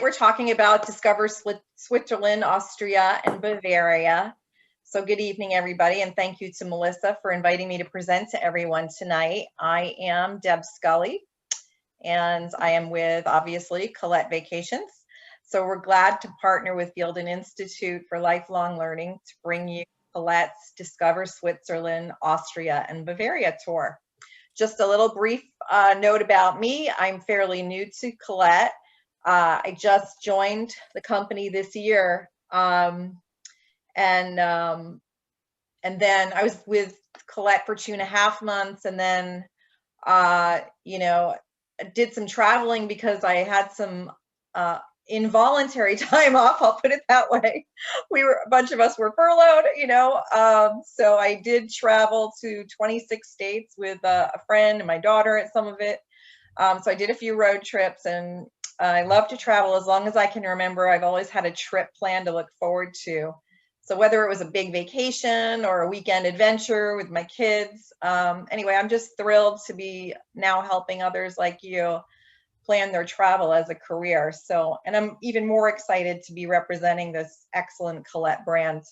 we're talking about Discover Switzerland, Austria, and Bavaria. So good evening, everybody, and thank you to Melissa for inviting me to present to everyone tonight. I am Deb Scully, and I am with, obviously, Collette Vacations. So we're glad to partner with Gildan Institute for Lifelong Learning to bring you Colette's Discover Switzerland, Austria, and Bavaria tour. Just a little brief note about me. I'm fairly new to Collette. I just joined the company this year, and then I was with Collette for 2.5 months, and then did some traveling because I had some involuntary time off. I'll put it that way. A bunch of us were furloughed, so I did travel to 26 states with a friend and my daughter at some of it. So I did a few road trips, and I love to travel as long as I can remember. I've always had a trip plan to look forward to. So whether it was a big vacation or a weekend adventure with my kids, anyway, I'm just thrilled to be now helping others like you plan their travel as a career. So, and I'm even more excited to be representing this excellent Collette brand.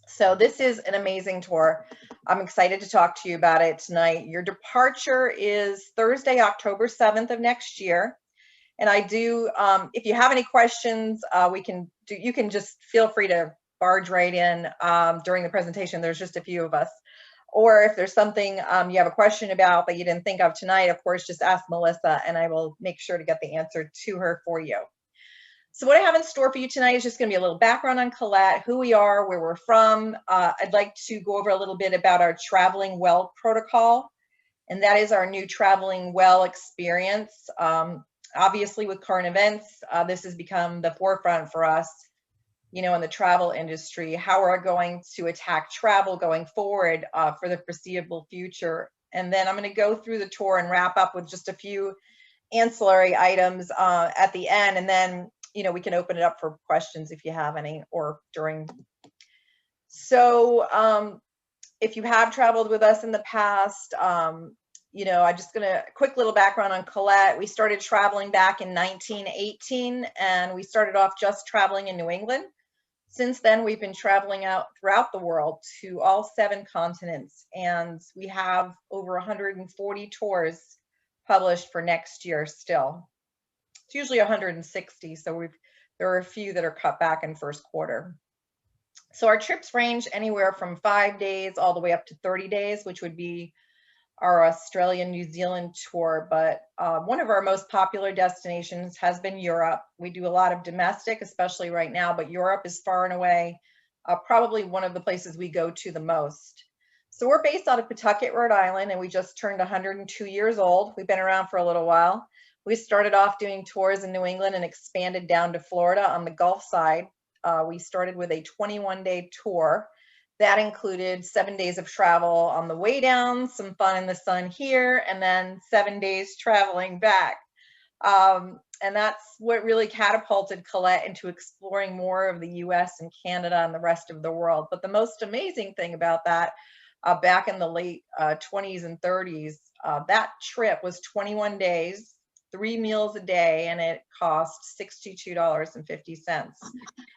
So this is an amazing tour. I'm excited to talk to you about it tonight. Your departure is Thursday, October 7th of next year. And I do, if you have any questions, you can just feel free to barge right in during the presentation. There's just a few of us. Or if there's something you have a question about that you didn't think of tonight, of course, just ask Melissa and I will make sure to get the answer to her for you. So what I have in store for you tonight is just going to be a little background on Collette, who we are, where we're from. I'd like to go over a little bit about our Traveling Well protocol, and that is our new Traveling Well experience. Obviously, with current events, this has become the forefront for us, in the travel industry, how we're going to attack travel going forward for the foreseeable future. And then I'm going to go through the tour and wrap up with just a few ancillary items at the end. And then, we can open it up for questions if you have any or during. So if you have traveled with us in the past, I'm just a quick little background on Collette. We started traveling back in 1918, and we started off just traveling in New England. Since then, we've been traveling out throughout the world to all 7 continents, and we have over 140 tours published for next year still. It's usually 160, so there are a few that are cut back in first quarter. So our trips range anywhere from 5 days all the way up to 30 days, which would be our Australia, New Zealand tour. But one of our most popular destinations has been Europe. We do a lot of domestic, especially right now, but Europe is far and away probably one of the places we go to the most. So we're based out of Pawtucket, Rhode Island, and we just turned 102 years old. We've been around for a little while. We started off doing tours in New England and expanded down to Florida on the Gulf side. We started with a 21-day tour. That included 7 days of travel on the way down, some fun in the sun here, and then 7 days traveling back. And that's what really catapulted Collette into exploring more of the US and Canada and the rest of the world. But the most amazing thing about that, back in the late 20s and 30s, that trip was 21 days, 3 meals a day, and it cost $62.50.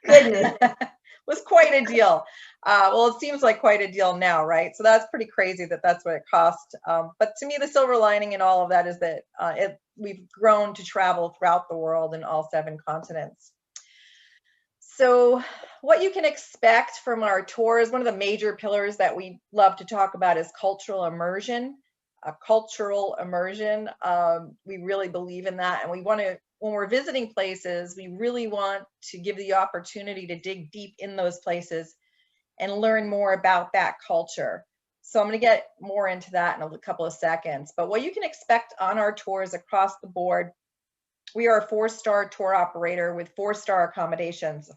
Goodness. Was quite a deal. Well, it seems like quite a deal now, right? So that's pretty crazy that that's what it cost. But to me, the silver lining in all of that is that we've grown to travel throughout the world in all 7 continents. So what you can expect from our tours, one of the major pillars that we love to talk about is cultural immersion. We really believe in that, and we want to, when we're visiting places, we really want to give the opportunity to dig deep in those places and learn more about that culture. So I'm going to get more into that in a couple of seconds. But what you can expect on our tours across the board, we are a 4-star tour operator with 4-star accommodations.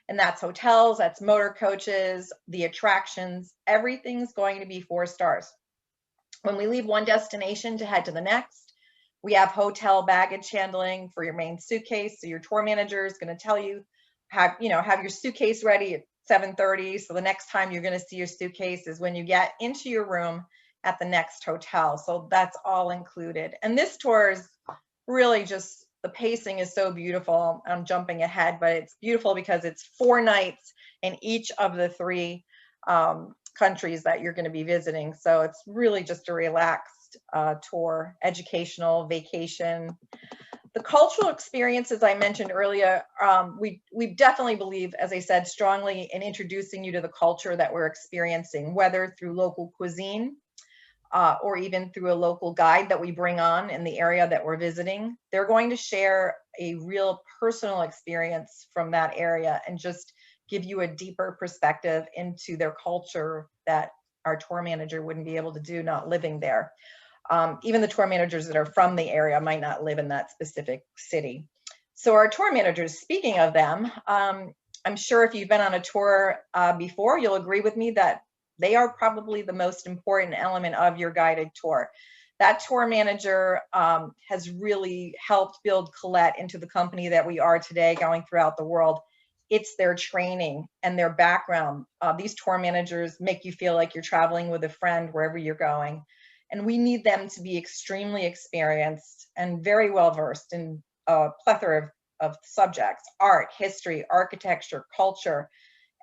And that's hotels, that's motor coaches, the attractions, everything's going to be 4 stars. When we leave one destination to head to the next, we have hotel baggage handling for your main suitcase. So your tour manager is going to tell you, have your suitcase ready at 7:30. So the next time you're going to see your suitcase is when you get into your room at the next hotel. So that's all included. And this tour is really just the pacing is so beautiful. I'm jumping ahead, but it's beautiful because it's 4 nights in each of the 3 countries that you're going to be visiting. So it's really just a relaxed tour, educational, vacation. The cultural experience, as I mentioned earlier, we definitely believe, as I said, strongly in introducing you to the culture that we're experiencing, whether through local cuisine or even through a local guide that we bring on in the area that we're visiting. They're going to share a real personal experience from that area and just give you a deeper perspective into their culture that our tour manager wouldn't be able to do not living there. Even the tour managers that are from the area might not live in that specific city. So our tour managers, speaking of them, I'm sure if you've been on a tour before, you'll agree with me that they are probably the most important element of your guided tour. That tour manager has really helped build Collette into the company that we are today, going throughout the world. It's their training and their background. These tour managers make you feel like you're traveling with a friend wherever you're going. And we need them to be extremely experienced and very well versed in a plethora of subjects: art, history, architecture, culture,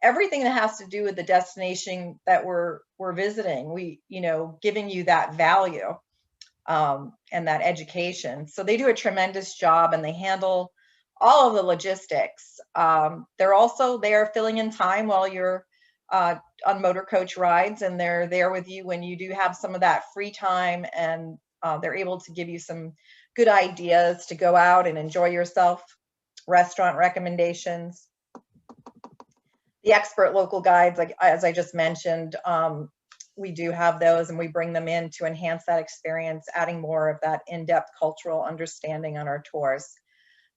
everything that has to do with the destination that we're visiting. We, giving you that value and that education. So they do a tremendous job, and they handle all of the logistics. They're also there filling in time while you're on motor coach rides, and they're there with you when you do have some of that free time, and they're able to give you some good ideas to go out and enjoy yourself, restaurant recommendations. The expert local guides, like as I just mentioned, we do have those, and we bring them in to enhance that experience, adding more of that in-depth cultural understanding on our tours.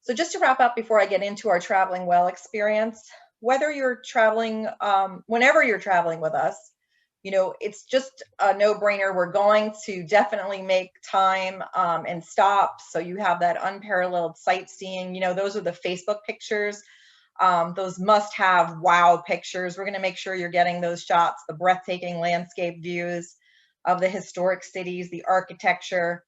So just to wrap up before I get into our traveling well experience, whether you're traveling, whenever you're traveling with us, it's just a no-brainer. We're going to definitely make time and stop, so you have that unparalleled sightseeing. Those are the Facebook pictures. Those must-have wow pictures. We're going to make sure you're getting those shots, the breathtaking landscape views of the historic cities, the architecture,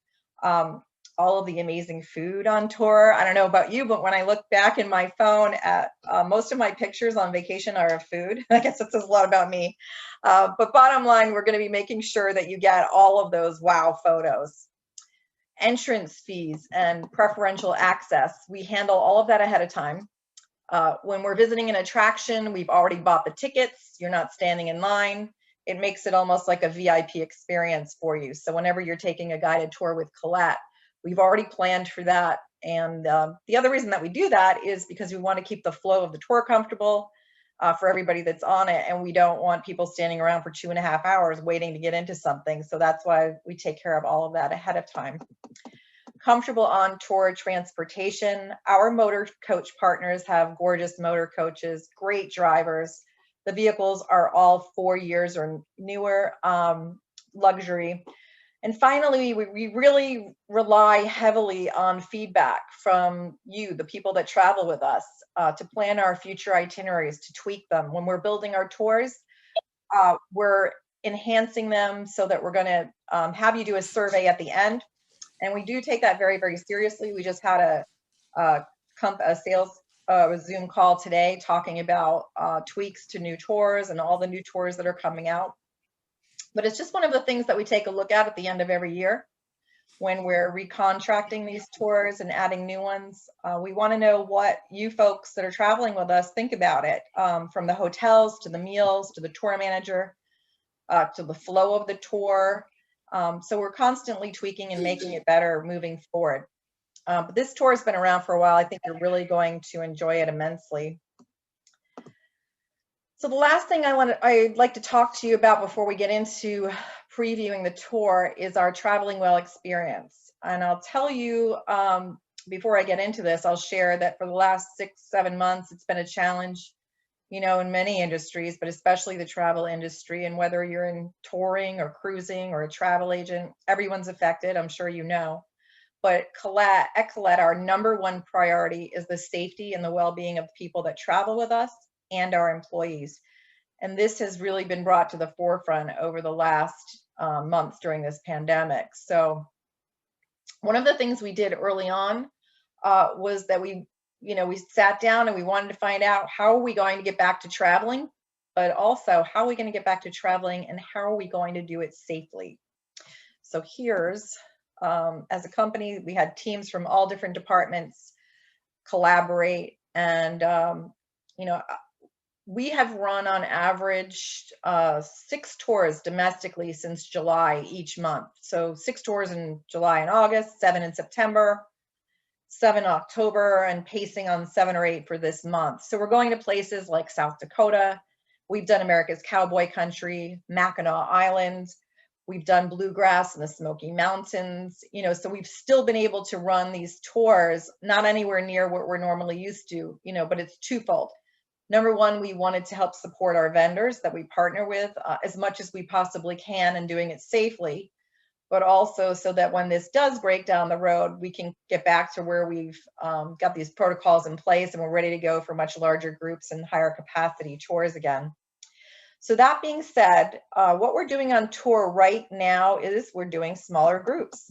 all of the amazing food on tour. I don't know about you, but when I look back in my phone at most of my pictures on vacation are of food. I guess that says a lot about me. But bottom line, we're going to be making sure that you get all of those wow photos. Entrance fees and preferential access. We handle all of that ahead of time. When we're visiting an attraction, we've already bought the tickets. You're not standing in line. It makes it almost like a VIP experience for you. So whenever you're taking a guided tour with Collette, we've already planned for that. And the other reason that we do that is because we want to keep the flow of the tour comfortable for everybody that's on it. And we don't want people standing around for 2.5 hours waiting to get into something. So that's why we take care of all of that ahead of time. Comfortable on tour transportation. Our motor coach partners have gorgeous motor coaches, great drivers. The vehicles are all 4 years or newer, luxury. And finally, we really rely heavily on feedback from you, the people that travel with us, to plan our future itineraries, to tweak them. When we're building our tours, we're enhancing them so that we're going to have you do a survey at the end. And we do take that very, very seriously. We just had a sales Zoom call today talking about tweaks to new tours and all the new tours that are coming out. But it's just one of the things that we take a look at the end of every year when we're recontracting these tours and adding new ones. We want to know what you folks that are traveling with us think about it, from the hotels to the meals to the tour manager to the flow of the tour. So we're constantly tweaking and making it better moving forward. But this tour has been around for a while. I think you're really going to enjoy it immensely. So the last thing I'd like to talk to you about before we get into previewing the tour is our traveling well experience. And I'll tell you, before I get into this, I'll share that for the last 6-7 months, it's been a challenge, in many industries, but especially the travel industry. And whether you're in touring or cruising or a travel agent, everyone's affected, I'm sure you know. But at Collette, our #1 priority is the safety and the well-being of the people that travel with us and our employees. And this has really been brought to the forefront over the last months during this pandemic. So one of the things we did early on was that we sat down and we wanted to find out, how are we going to get back to traveling, but also how are we going to get back to traveling and how are we going to do it safely? So here's, as a company, we had teams from all different departments collaborate, and we have run on average 6 tours domestically since July each month. So 6 tours in July and August, 7 in September, 7 in October, and pacing on 7 or 8 for this month. So we're going to places like South Dakota. We've done America's Cowboy Country, Mackinac Island. We've done bluegrass in the Smoky Mountains. So we've still been able to run these tours, not anywhere near what we're normally used to, but it's twofold. Number one, we wanted to help support our vendors that we partner with as much as we possibly can, and doing it safely, but also so that when this does break down the road, we can get back to where we've got these protocols in place and we're ready to go for much larger groups and higher capacity tours again. So that being said, what we're doing on tour right now is we're doing smaller groups.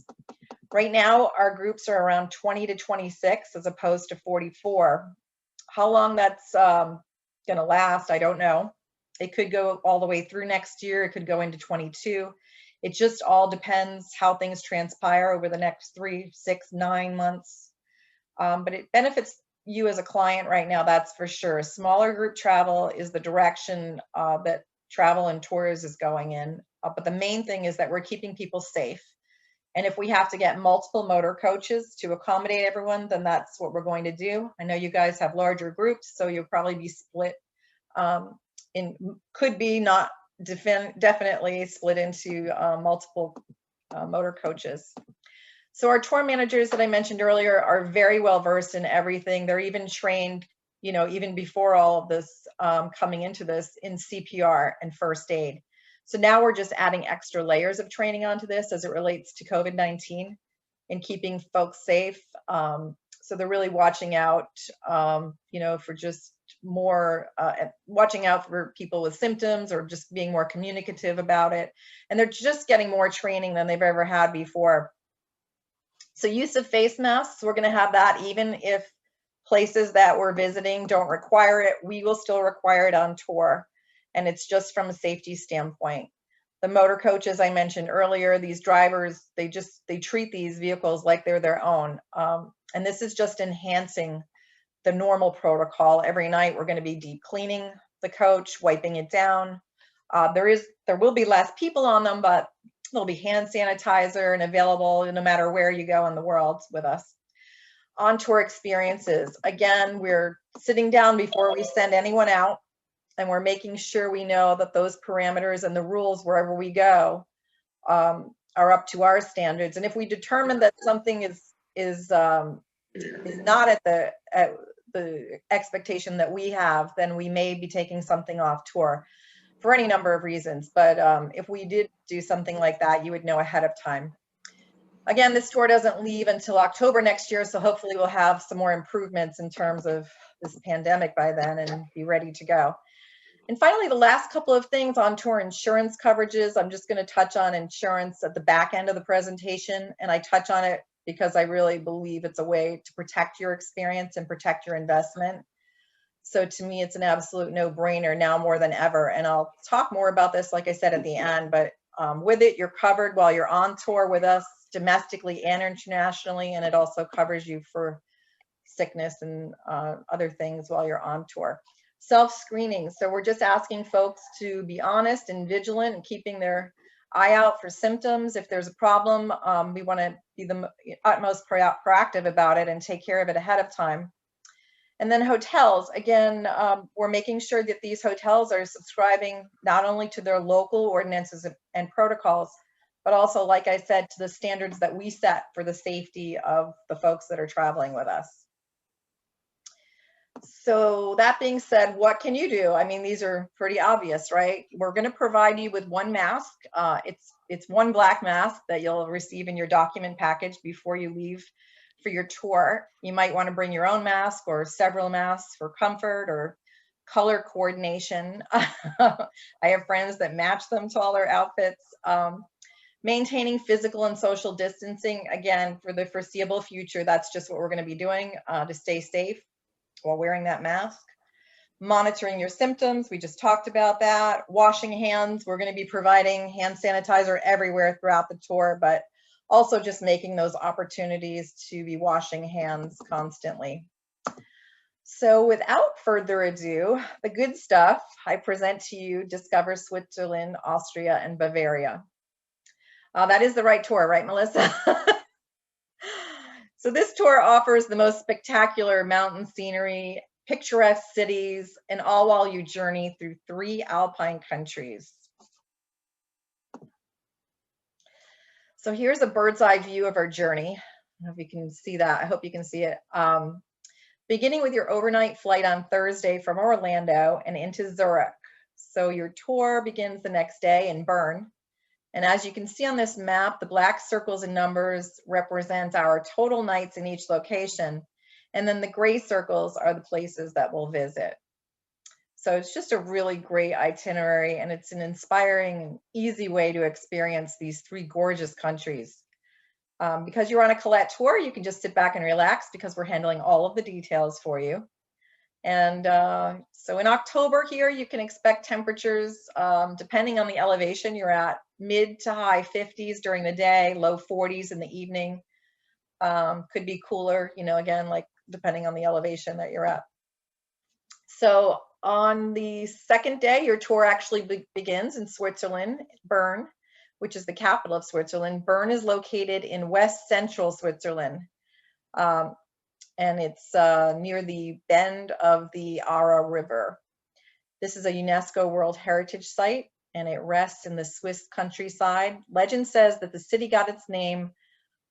Right now, our groups are around 20 to 26 as opposed to 44. How long that's going to last, I don't know. It could go all the way through next year. It could go into 22. It just all depends how things transpire over the next 3, 6, 9 months. But it benefits you as a client right now, that's for sure. Smaller group travel is the direction that travel and tours is going in. But the main thing is that we're keeping people safe. And if we have to get multiple motor coaches to accommodate everyone, then that's what we're going to do. I know you guys have larger groups, so you'll probably be split could be not definitely split into multiple motor coaches. So our tour managers that I mentioned earlier are very well versed in everything. They're even trained, even before all of this coming into this, in CPR and first aid. So now we're just adding extra layers of training onto this as it relates to COVID-19 and keeping folks safe. So they're really watching out, for just more, watching out for people with symptoms or just being more communicative about it. And they're just getting more training than they've ever had before. So use of face masks, we're going to have that even if places that we're visiting don't require it. We will still require it on tour. And it's just from a safety standpoint. The motor coaches I mentioned earlier, these drivers, they treat these vehicles like they're their own. And this is just enhancing the normal protocol. Every night we're going to be deep cleaning the coach, wiping it down. There will be less people on them, but there'll be hand sanitizer and available no matter where you go in the world with us. On tour experiences, again, we're sitting down before we send anyone out, and we're making sure we know that those parameters and the rules wherever we go are up to our standards. And if we determine that something is not at the expectation that we have, then we may be taking something off tour for any number of reasons. But if we did do something like that, you would know ahead of time. Again, this tour doesn't leave until October next year, so hopefully we'll have some more improvements in terms of this pandemic by then and be ready to go. And finally, the last couple of things on tour insurance coverages. I'm just going to touch on insurance at the back end of the presentation, and I touch on it because I really believe it's a way to protect your experience and protect your investment. So to me, it's an absolute no-brainer now more than ever. And I'll talk more about this, like I said, at the end, but with it, you're covered while you're on tour with us, domestically and internationally, and it also covers you for sickness and other things while you're on tour. Self-screening. So we're just asking folks to be honest and vigilant and keeping their eye out for symptoms. If there's a problem, we want to be the utmost proactive about it and take care of it ahead of time. And then hotels, again, we're making sure that these hotels are subscribing not only to their local ordinances and protocols, but also, like I said, to the standards that we set for the safety of the folks that are traveling with us. So that being said, what can you do? I mean, these are pretty obvious, right? We're going to provide you with one mask. It's one black mask that you'll receive in your document package before you leave for your tour. You might want to bring your own mask or several masks for comfort or color coordination. I have friends that match them to all their outfits. Maintaining physical and social distancing, again, for the foreseeable future, that's just what we're going to be doing to stay safe while wearing that mask. Monitoring your symptoms, we just talked about that. Washing hands, we're going to be providing hand sanitizer everywhere throughout the tour, but also just making those opportunities to be washing hands constantly. So without further ado, the good stuff, I present to you Discover Switzerland, Austria, and Bavaria. That is the right tour, right, Melissa? So this tour offers the most spectacular mountain scenery, picturesque cities, and all while you journey through 3 alpine countries. So here's a bird's eye view of our journey. I don't know if you can see that. I hope you can see it. Beginning with your overnight flight on Thursday from Orlando and into Zurich. So your tour begins the next day in Bern. And as you can see on this map, the black circles and numbers represent our total nights in each location. And then the gray circles are the places that we'll visit. So it's just a really great itinerary, and it's an inspiring and easy way to experience these 3 gorgeous countries. Because you're on a Collette tour, you can just sit back and relax because we're handling all of the details for you. And so in October here, you can expect temperatures, depending on the elevation you're at, mid to high 50s during the day, low 40s in the evening. Could be cooler, you know, again, like depending on the elevation that you're at. So on the second day, your tour actually begins in Switzerland, Bern, which is the capital of Switzerland. Bern is located in west central Switzerland. And it's near the bend of the Aare River. This is a UNESCO World Heritage Site, and it rests in the Swiss countryside. Legend says that the city got its name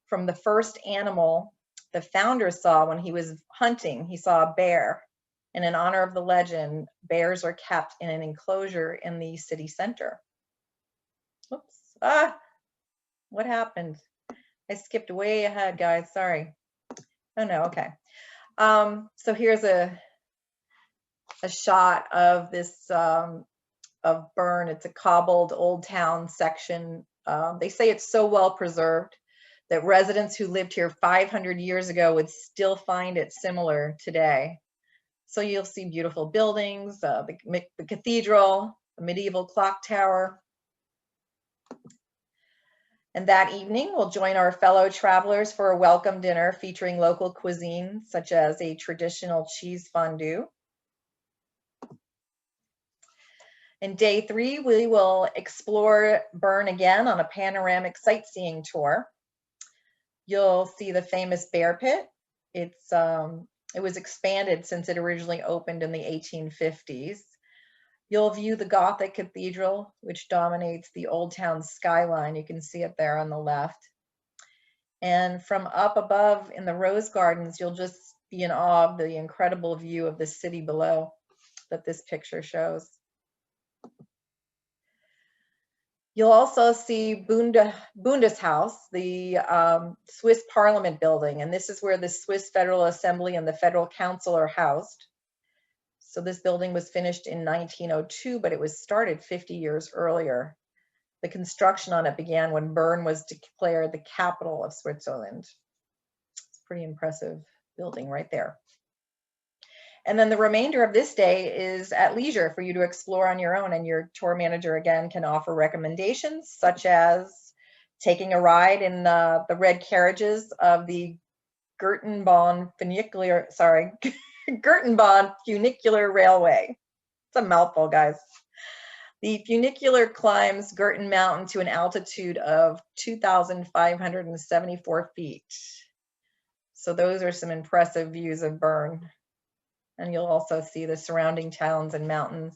from the first animal the founder saw when he was hunting. He saw a bear, and in honor of the legend, bears are kept in an enclosure in the city center. Oops, what happened? I skipped way ahead, guys, sorry. Oh no, okay. So here's a shot of this, of Bern. It's a cobbled old town section. They say it's so well preserved that residents who lived here 500 years ago would still find it similar today. So you'll see beautiful buildings, the cathedral, the medieval clock tower. And that evening, we'll join our fellow travelers for a welcome dinner featuring local cuisine, such as a traditional cheese fondue. In day 3, we will explore Bern again on a panoramic sightseeing tour. You'll see the famous bear pit. It was expanded since it originally opened in the 1850s. You'll view the Gothic cathedral, which dominates the old town skyline. You can see it there on the left. And from up above in the rose gardens, you'll just be in awe of the incredible view of the city below that this picture shows. You'll also see Bundeshaus, the Swiss Parliament building, and this is where the Swiss Federal Assembly and the Federal Council are housed. So this building was finished in 1902, but it was started 50 years earlier. The construction on it began when Bern was declared the capital of Switzerland. It's a pretty impressive building right there. And then the remainder of this day is at leisure for you to explore on your own, and your tour manager again can offer recommendations such as taking a ride in the red carriages of the Gurtenbahn Funicular Railway. It's a mouthful, guys. The funicular climbs Gurten Mountain to an altitude of 2,574 feet. So those are some impressive views of Bern. And you'll also see the surrounding towns and mountains.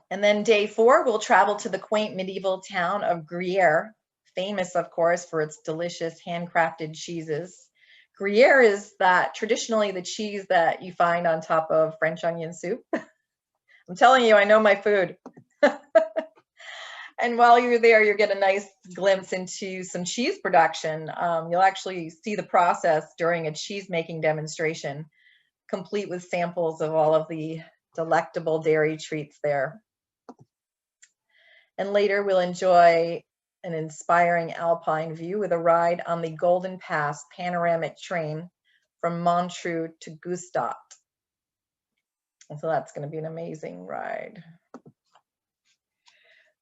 And then day 4, we'll travel to the quaint medieval town of Gruyere, famous, of course, for its delicious handcrafted cheeses. Gruyere is traditionally the cheese that you find on top of French onion soup. I'm telling you, I know my food. And while you're there, you'll get a nice glimpse into some cheese production. You'll actually see the process during a cheese making demonstration, complete with samples of all of the delectable dairy treats there. And later we'll enjoy an inspiring alpine view with a ride on the Golden Pass panoramic train from Montreux to Gstaad. And so that's going to be an amazing ride.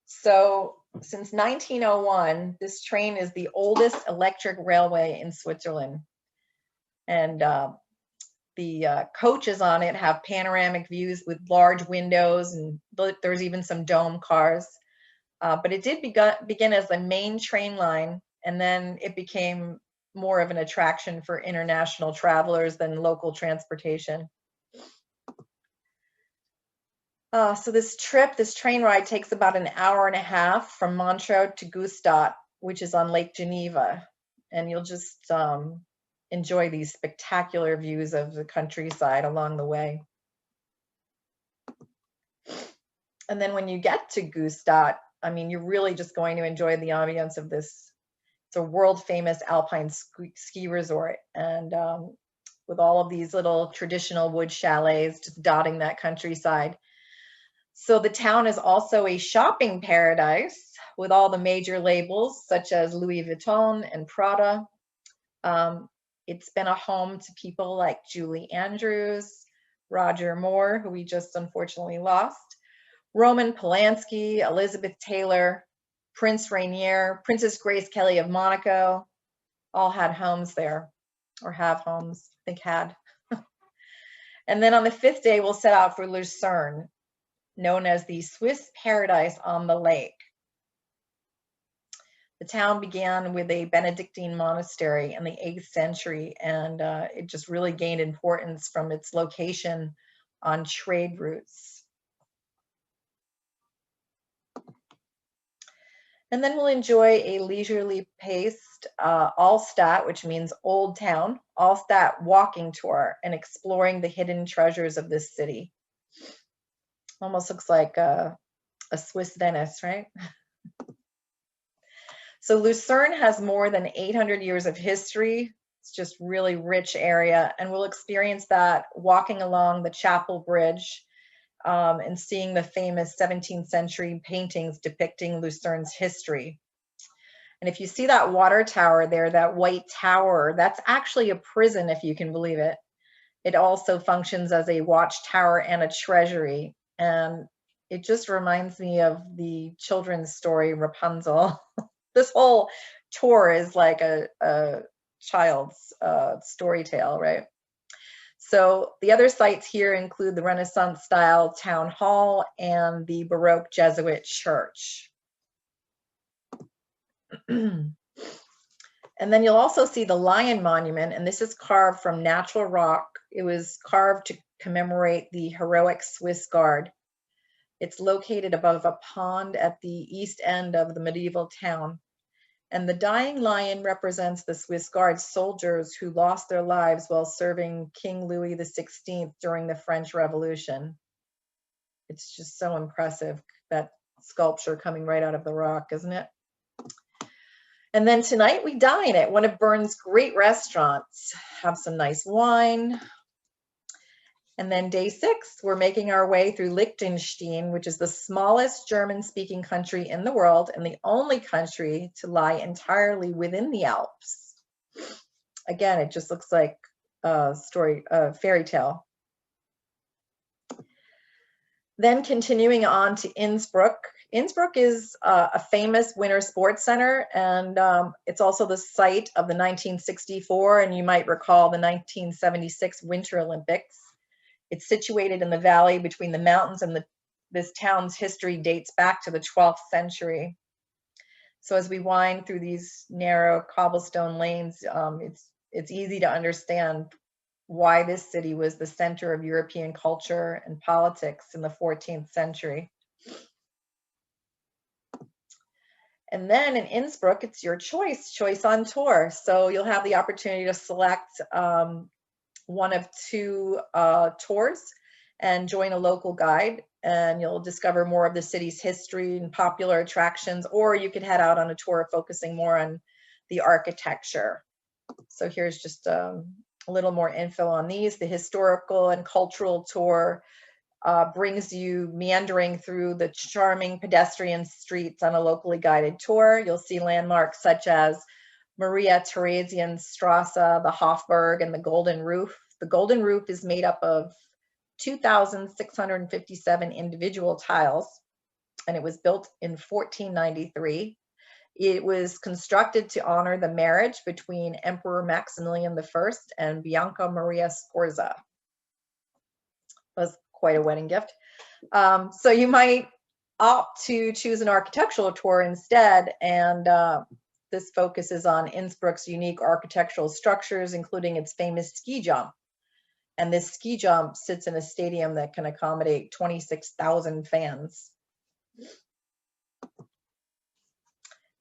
So since 1901, this train is the oldest electric railway in Switzerland. And the coaches on it have panoramic views with large windows, and there's even some dome cars. But it did begin as the main train line, and then it became more of an attraction for international travelers than local transportation. So this train ride takes about an hour and a half from Montreux to Gstaad, which is on Lake Geneva. And you'll just enjoy these spectacular views of the countryside along the way. And then when you get to Gstaad, I mean, you're really just going to enjoy the ambience of this. It's a world famous alpine ski resort. And with all of these little traditional wood chalets just dotting that countryside. So the town is also a shopping paradise with all the major labels such as Louis Vuitton and Prada. It's been a home to people like Julie Andrews, Roger Moore, who we just unfortunately lost, Roman Polanski, Elizabeth Taylor, Prince Rainier, Princess Grace Kelly of Monaco, all had homes there, or have homes, I think had. And then on the 5th day, we'll set out for Lucerne, known as the Swiss paradise on the lake. The town began with a Benedictine monastery in the 8th century, and it just really gained importance from its location on trade routes. And then we'll enjoy a leisurely paced Altstadt, which means Old Town, Altstadt walking tour and exploring the hidden treasures of this city. Almost looks like a Swiss Venice, right? So Lucerne has more than 800 years of history. It's just really rich area, and we'll experience that walking along the Chapel Bridge and seeing the famous 17th century paintings depicting Lucerne's history. And if you see that water tower there, that white tower, that's actually a prison, if you can believe it. It also functions as a watchtower and a treasury. And it just reminds me of the children's story, Rapunzel. This whole tour is like a child's story tale, right? So the other sites here include the Renaissance style town hall and the Baroque Jesuit church. And then you'll also see the Lion Monument, and this is carved from natural rock. It was carved to commemorate the heroic Swiss Guard. It's located above a pond at the east end of the medieval town. And the dying lion represents the Swiss Guard soldiers who lost their lives while serving King Louis XVI during the French Revolution. It's just so impressive, that sculpture coming right out of the rock, isn't it? And then tonight we dine at one of Bern's great restaurants, have some nice wine. And then day 6, we're making our way through Liechtenstein, which is the smallest German-speaking country in the world and the only country to lie entirely within the Alps. Again, it just looks like a fairy tale. Then continuing on to Innsbruck. Innsbruck is a famous winter sports center, and it's also the site of the 1964, and you might recall the 1976 Winter Olympics. It's situated in the valley between the mountains, and this town's history dates back to the 12th century. So as we wind through these narrow cobblestone lanes, it's easy to understand why this city was the center of European culture and politics in the 14th century. And then in Innsbruck, it's your choice on tour. So you'll have the opportunity to select one of 2 tours and join a local guide, and you'll discover more of the city's history and popular attractions, or you could head out on a tour focusing more on the architecture. So here's just a little more info on these. The historical and cultural tour brings you meandering through the charming pedestrian streets on a locally guided tour. You'll see landmarks such as Maria Theresienstrasse, the Hofburg, and the Golden Roof. The Golden Roof is made up of 2,657 individual tiles, and it was built in 1493. It was constructed to honor the marriage between Emperor Maximilian I and Bianca Maria Sforza. It was quite a wedding gift. So you might opt to choose an architectural tour instead, and this focuses on Innsbruck's unique architectural structures, including its famous ski jump. And this ski jump sits in a stadium that can accommodate 26,000 fans.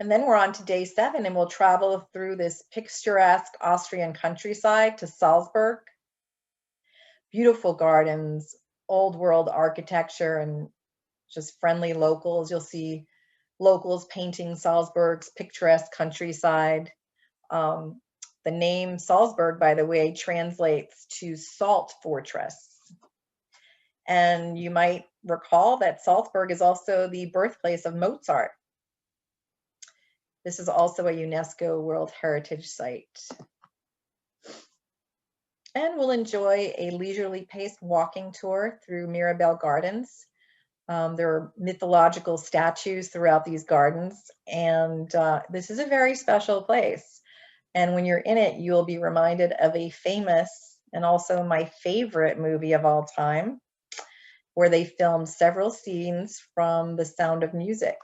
And then we're on to day 7, and we'll travel through this picturesque Austrian countryside to Salzburg. Beautiful gardens, old world architecture, and just friendly locals. You'll see locals painting Salzburg's picturesque countryside. The name Salzburg, by the way, translates to salt fortress. And you might recall that Salzburg is also the birthplace of Mozart. This is also a UNESCO World Heritage Site. And we'll enjoy a leisurely paced walking tour through Mirabel Gardens. There are mythological statues throughout these gardens, and this is a very special place. And when you're in it, you'll be reminded of a famous and also my favorite movie of all time, where they filmed several scenes from The Sound of Music.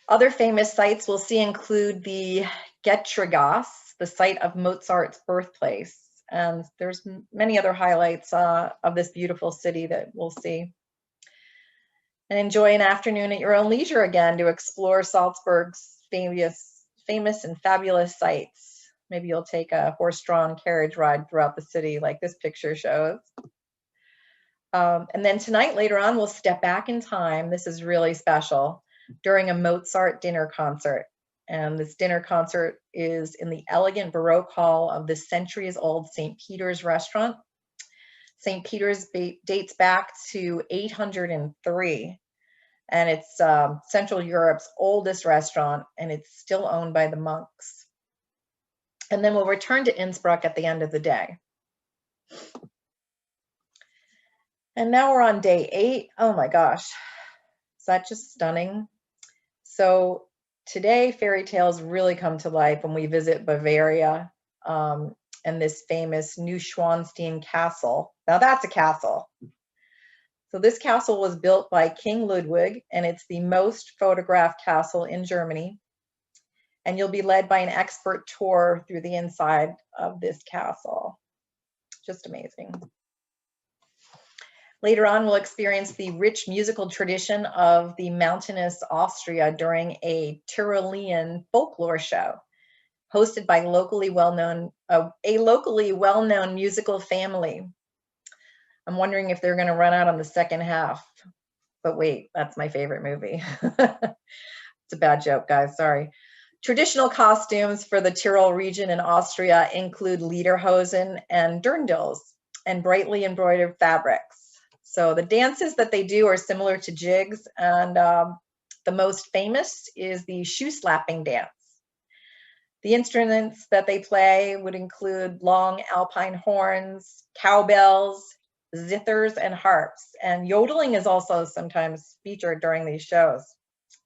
Other famous sites we'll see include the Getregasse, the site of Mozart's birthplace. And there's many other highlights of this beautiful city that we'll see. And enjoy an afternoon at your own leisure again to explore Salzburg's famous and fabulous sites. Maybe you'll take a horse-drawn carriage ride throughout the city like this picture shows. And then tonight, later on, we'll step back in time. This is really special. During a Mozart dinner concert. And this dinner concert is in the elegant Baroque hall of the centuries-old St. Peter's restaurant. St. Peter's dates back to 803, and it's Central Europe's oldest restaurant, and it's still owned by the monks. And then we'll return to Innsbruck at the end of the day. And now we're on day 8. Oh my gosh, is that just stunning? So today, fairy tales really come to life when we visit Bavaria and this famous Neuschwanstein castle. Now that's a castle. So this castle was built by King Ludwig, and it's the most photographed castle in Germany. And you'll be led by an expert tour through the inside of this castle. Just amazing. Later on, we'll experience the rich musical tradition of the mountainous Austria during a Tyrolean folklore show, hosted by a locally well-known musical family. I'm wondering if they're going to run out on the second half. But wait, that's my favorite movie. It's a bad joke, guys. Sorry. Traditional costumes for the Tyrol region in Austria include lederhosen and dirndls and brightly embroidered fabrics. So the dances that they do are similar to jigs, and the most famous is the shoe slapping dance. The instruments that they play would include long alpine horns, cowbells, zithers, and harps. And yodeling is also sometimes featured during these shows.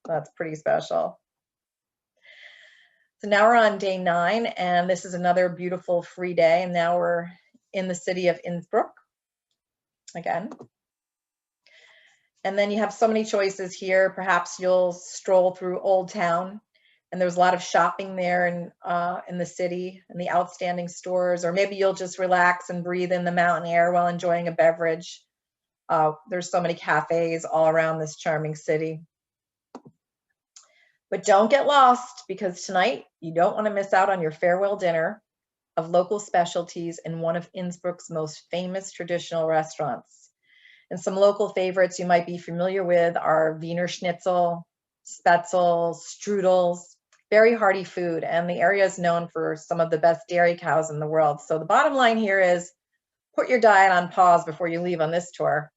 That's pretty special. So now we're on day 9, and this is another beautiful free day. And now we're in the city of Innsbruck again. And then you have so many choices here. Perhaps you'll stroll through Old Town, and there's a lot of shopping there in the city and the outstanding stores, or maybe you'll just relax and breathe in the mountain air while enjoying a beverage. There's so many cafes all around this charming city. But don't get lost, because tonight you don't want to miss out on your farewell dinner of local specialties in one of Innsbruck's most famous traditional restaurants. And some local favorites you might be familiar with are Wiener Schnitzel, Spätzle, strudels, very hearty food. And the area is known for some of the best dairy cows in the world. So the bottom line here is put your diet on pause before you leave on this tour.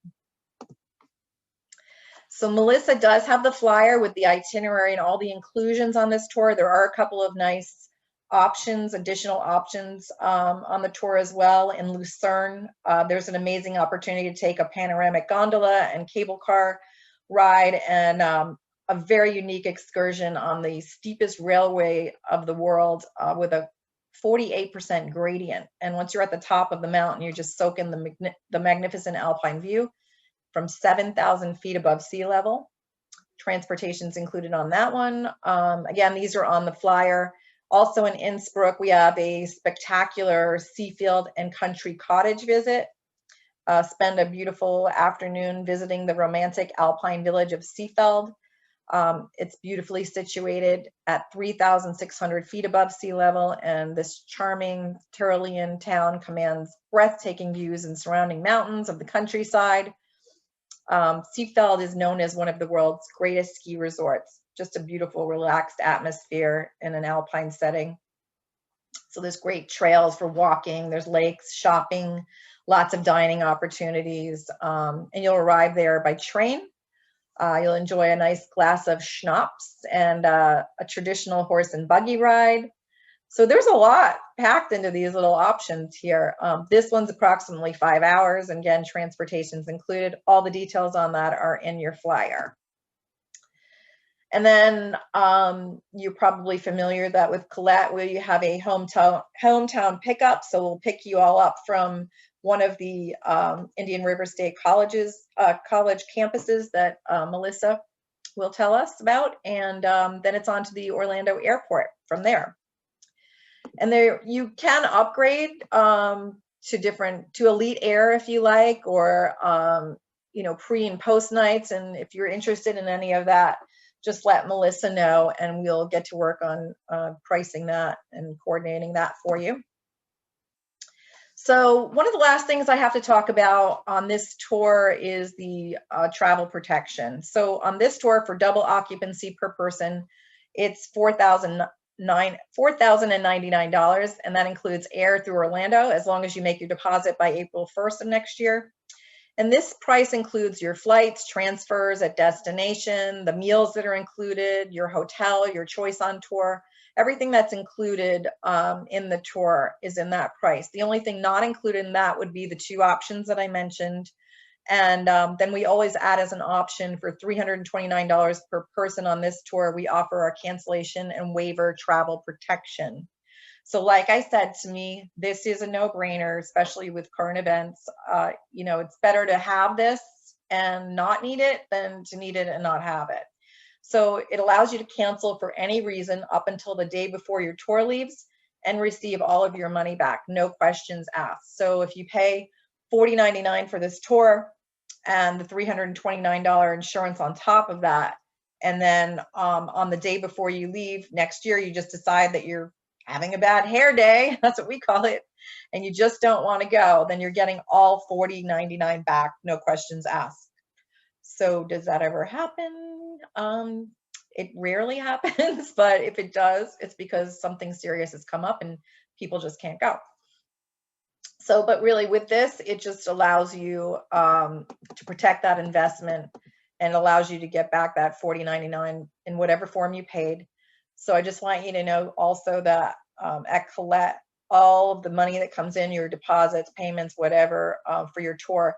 So Melissa does have the flyer with the itinerary and all the inclusions on this tour. There are a couple of nice options, additional options on the tour as well. In Lucerne, there's an amazing opportunity to take a panoramic gondola and cable car ride, and a very unique excursion on the steepest railway of the world with a 48% gradient. And once you're at the top of the mountain, you're just soaking the magnificent alpine view from 7,000 feet above sea level. Transportation's included on that one. Again, these are on the flyer. Also in Innsbruck, we have a spectacular Seafield and Country Cottage visit. Spend a beautiful afternoon visiting the romantic alpine village of Seefeld. It's beautifully situated at 3,600 feet above sea level, and this charming Tyrolean town commands breathtaking views and surrounding mountains of the countryside. Seefeld is known as one of the world's greatest ski resorts. Just a beautiful, relaxed atmosphere in an alpine setting. So there's great trails for walking, there's lakes, shopping, lots of dining opportunities, and you'll arrive there by train. You'll enjoy a nice glass of schnapps and a traditional horse and buggy ride. So there's a lot packed into these little options here. This one's approximately 5 hours, and again, transportation's included. All the details on that are in your flyer. And then you're probably familiar that with Collette, where you have a hometown pickup. So we'll pick you all up from one of the Indian River State college campuses that Melissa will tell us about. And then it's on to the Orlando airport from there. And there you can upgrade to Elite Air if you like, or pre and post nights. And if you're interested in any of that, just let Melissa know and we'll get to work on pricing that and coordinating that for you. So one of the last things I have to talk about on this tour is the travel protection. So on this tour, for double occupancy per person, it's $4,099, and that includes air through Orlando as long as you make your deposit by April 1st of next year. And this price includes your flights, transfers at destination, the meals that are included, your hotel, your choice on tour. Everything that's included in the tour is in that price. The only thing not included in that would be the 2 options that I mentioned. And then we always add as an option for $329 per person on this tour, we offer our cancellation and waiver travel protection. So like I said, to me, this is a no-brainer, especially with current events. It's better to have this and not need it than to need it and not have it. So it allows you to cancel for any reason up until the day before your tour leaves and receive all of your money back, no questions asked. So if you pay $40.99 for this tour and the $329 insurance on top of that, and then on the day before you leave next year, you just decide that you're having a bad hair day, that's what we call it, and you just don't want to go, then you're getting all $40.99 back, no questions asked. So does that ever happen? It rarely happens, but if it does, it's because something serious has come up and people just can't go. So, but really with this, it just allows you to protect that investment and allows you to get back that $40.99 in whatever form you paid. So I just want you to know also that at Collette, all of the money that comes in, your deposits, payments, whatever, for your tour,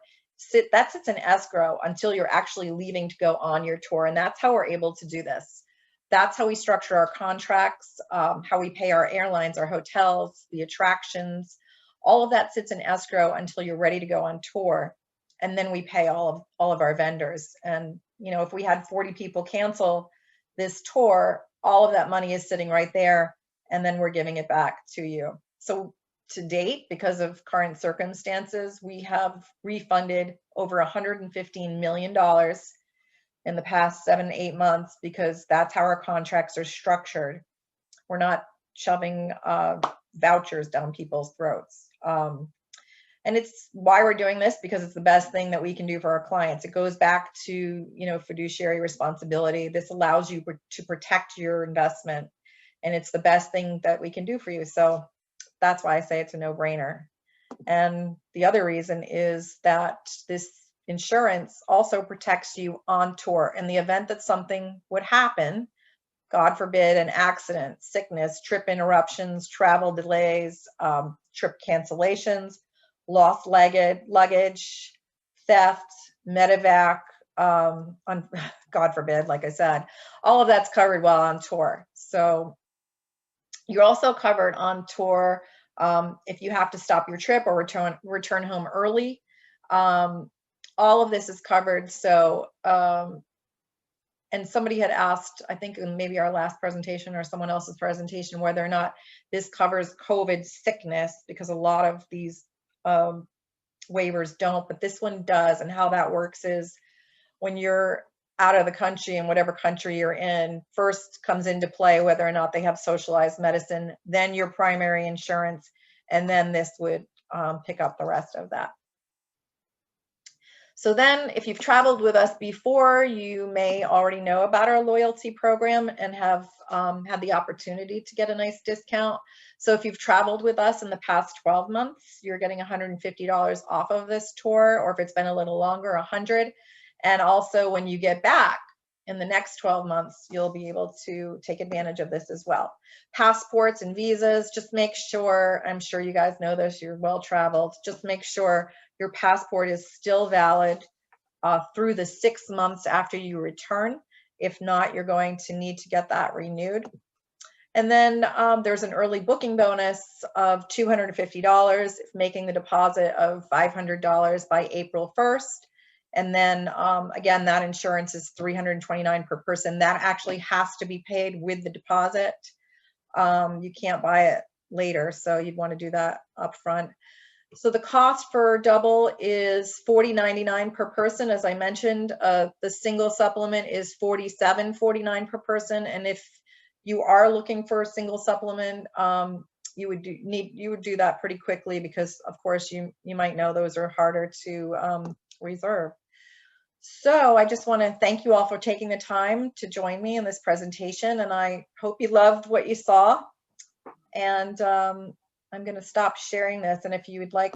that sits in escrow until you're actually leaving to go on your tour. And that's how we're able to do this. That's how we structure our contracts, how we pay our airlines, our hotels, the attractions. All of that sits in escrow until you're ready to go on tour. And then we pay all of our vendors. And, if we had 40 people cancel this tour, all of that money is sitting right there, and then we're giving it back to you. So to date, because of current circumstances, we have refunded over $115 million in the past 7-8 months, because that's how our contracts are structured. We're not shoving vouchers down people's throats. And it's why we're doing this, because it's the best thing that we can do for our clients. It goes back to, fiduciary responsibility. This allows you to protect your investment, and it's the best thing that we can do for you. So that's why I say it's a no-brainer. And the other reason is that this insurance also protects you on tour. In the event that something would happen, God forbid, an accident, sickness, trip interruptions, travel delays, trip cancellations, lost luggage, theft, medevac, God forbid, like I said, all of that's covered while on tour. So you're also covered on tour if you have to stop your trip or return home early. All of this is covered. So, and somebody had asked, I think in maybe our last presentation or someone else's presentation, whether or not this covers COVID sickness, because a lot of these waivers don't, but this one does. And how that works is when you're out of the country, in whatever country you're in, first comes into play whether or not they have socialized medicine, then your primary insurance, and then this would pick up the rest of that. So then if you've traveled with us before, you may already know about our loyalty program and have had the opportunity to get a nice discount. So if you've traveled with us in the past 12 months, you're getting $150 off of this tour, or if it's been a little longer, $100. And also when you get back in the next 12 months, you'll be able to take advantage of this as well. Passports and visas, just make sure, I'm sure you guys know this, you're well traveled, just make sure your passport is still valid through the 6 months after you return. If not, you're going to need to get that renewed. And then there's an early booking bonus of $250 if making the deposit of $500 by April 1st. And then again, that insurance is $329 per person. That actually has to be paid with the deposit. You can't buy it later, so you'd want to do that up front. So the cost for double is $40.99 per person. As I mentioned, the single supplement is $47.49 per person. And if you are looking for a single supplement, you would do that pretty quickly, because of course you might know those are harder to reserve. So I just want to thank you all for taking the time to join me in this presentation, and I hope you loved what you saw. And I'm going to stop sharing this, and if you would like